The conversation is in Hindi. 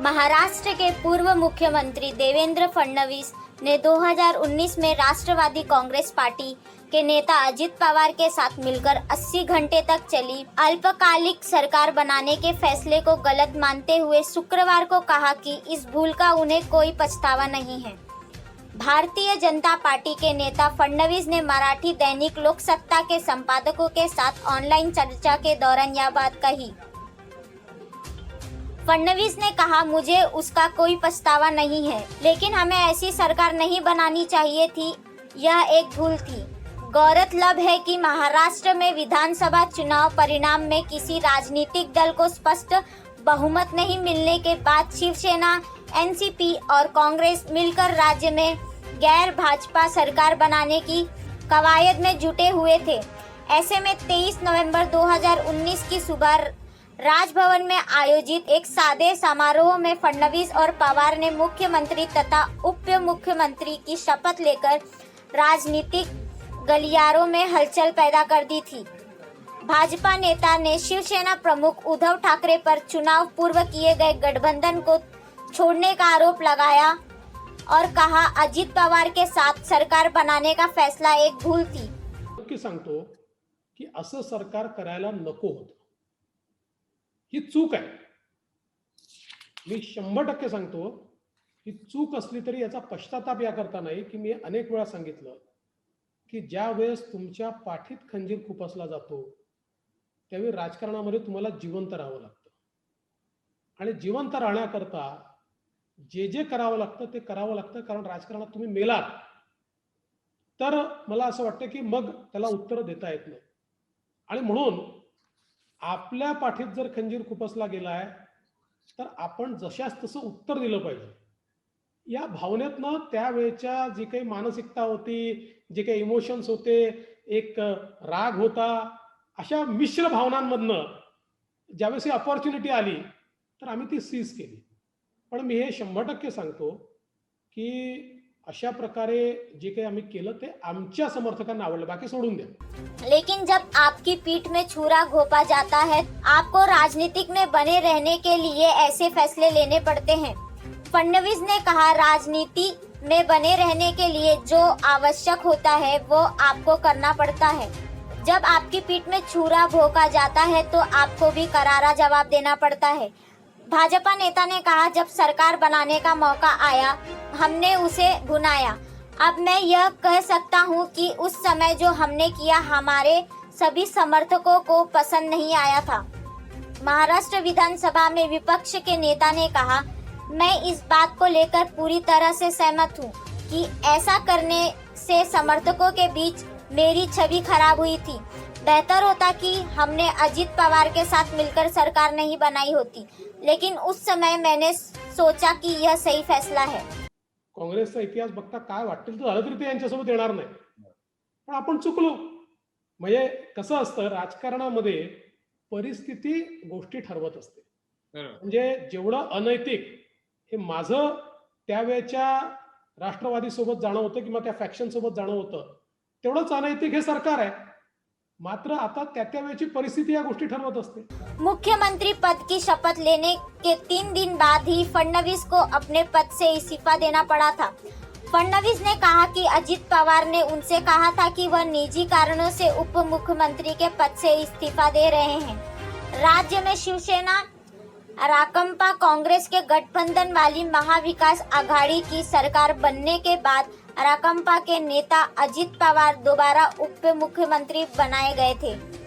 महाराष्ट्र के पूर्व मुख्यमंत्री देवेंद्र फडणवीस ने 2019 में राष्ट्रवादी कांग्रेस पार्टी के नेता अजित पवार के साथ मिलकर 80 घंटे तक चली अल्पकालिक सरकार बनाने के फैसले को गलत मानते हुए शुक्रवार को कहा कि इस भूल का उन्हें कोई पछतावा नहीं है। भारतीय जनता पार्टी के नेता फडणवीस ने मराठी दैनिक लोकसत्ता के संपादकों के साथ ऑनलाइन चर्चा के दौरान यह बात कही। फडणवीस ने कहा, मुझे उसका कोई पछतावा नहीं है, लेकिन हमें ऐसी सरकार नहीं बनानी चाहिए थी, यह एक भूल थी। गौरतलब है कि महाराष्ट्र में विधानसभा चुनाव परिणाम में किसी राजनीतिक दल को स्पष्ट बहुमत नहीं मिलने के बाद शिवसेना, एनसीपी और कांग्रेस मिलकर राज्य में गैर भाजपा सरकार बनाने की कवायद में जुटे हुए थे। ऐसे में 23 नवंबर 2019 की सुबह राजभवन में आयोजित एक सादे समारोह में फडणवीस और पवार ने मुख्यमंत्री तथा उप मुख्यमंत्री की शपथ लेकर राजनीतिक गलियारों में हलचल पैदा कर दी थी। भाजपा नेता ने शिवसेना प्रमुख उद्धव ठाकरे पर चुनाव पूर्व किए गए गठबंधन को छोड़ने का आरोप लगाया और कहा, अजित पवार के साथ सरकार बनाने का फैसला एक भूल थी। नक्की सांगतो की असं सरकार करायला नको होतं, ही चूक आहे। मी 100% सांगतो ही चूक असली तरी याचा पश्चाताप याकरता नाही की मी अनेक वेळा सांगितलं की ज्या वेळेस तुमच्या पाठीत खंजीर खुपसला जातो त्यावेळी राजकारणामध्ये तुम्हाला जिवंत राहावं लागतं आणि जिवंत राहण्याकरता जे करावं लागतं ते करावं लागतं, कारण राजकारणात तुम्ही मेलात तर मला असं वाटतं की मग त्याला उत्तर देता येत नाही। आणि म्हणून आपल्या पाठीत जर खंजीर खुपसला गेलाय तर आपण जशास तसं उत्तर दिलं पाहिजे। या भावनेतनं त्यावेळेच्या जी काही मानसिकता होती, जे काही इमोशन्स होते, एक राग होता, अशा मिश्र भावनांमधनं ज्यावेळेस ही अपॉर्च्युनिटी आली तर आम्ही ती सीज केली। पण मी हे 100% सांगतो की अशा प्रकारे जे काही आम्ही केलं ते आमच्या समर्थकांना आवडलं, बाकी सोडून द्या। लेकिन जब आपकी पीठ में छुरा घोंपा जाता है, आपको राजनीतिक में बने रहने के लिए ऐसे फैसले लेने पड़ते हैं। फडणवीस ने कहा, राजनीति में बने रहने के लिए जो आवश्यक होता है वो आपको करना पड़ता है। जब आपकी पीठ में छुरा भोंका जाता है तो आपको भी करारा जवाब देना पड़ता है। भाजपा नेता ने कहा, जब सरकार बनाने का मौका आया हमने उसे भुनाया। अब मैं यह कह सकता हूं कि उस समय जो हमने किया हमारे सभी समर्थकों को पसंद नहीं आया था। महाराष्ट्र विधानसभा में विपक्ष के नेता ने कहा, मैं इस बात को लेकर पूरी तरह से सहमत हूं कि ऐसा करने से समर्थकों के बीच मेरी छवि खराब हुई थी। बेहतर होता कि हमने अजित पवार के साथ मिलकर सरकार नहीं बनाई होती, लेकिन उस समय मैंने सोचा कि यह सही फैसला है। काँग्रेसचा इतिहास बघता काय वाटेल तर झालं तरी ते यांच्यासोबत येणार नाही, पण आपण चुकलो। म्हणजे कसं असतं राजकारणामध्ये परिस्थिती गोष्टी ठरवत असते। म्हणजे जेवढं अनैतिक हे माझं त्यावेळेच्या राष्ट्रवादी सोबत जाणं होतं किंवा त्या फॅक्शन सोबत जाणं होतं, तेवढंच अनैतिक हे सरकार आहे। मात्र आता त्यावेळेची परिस्थिती या गोष्टी ठरवत असते। मुख्यमंत्री पद की शपथ लेने के 3 दिन बाद ही फडणवीस को अपने पद से इस्तीफा देना पड़ा था। फडणवीस ने कहा कि अजित पवार ने उनसे कहा था कि वह निजी कारणों से उप मुख्यमंत्री के पद से इस्तीफा दे रहे हैं। राज्य में शिवसेना, राकंपा, कांग्रेस के गठबंधन वाली महाविकास आघाड़ी की सरकार बनने के बाद राकंपा के नेता अजित पवार दोबारा उप मुख्यमंत्री बनाए गए थे।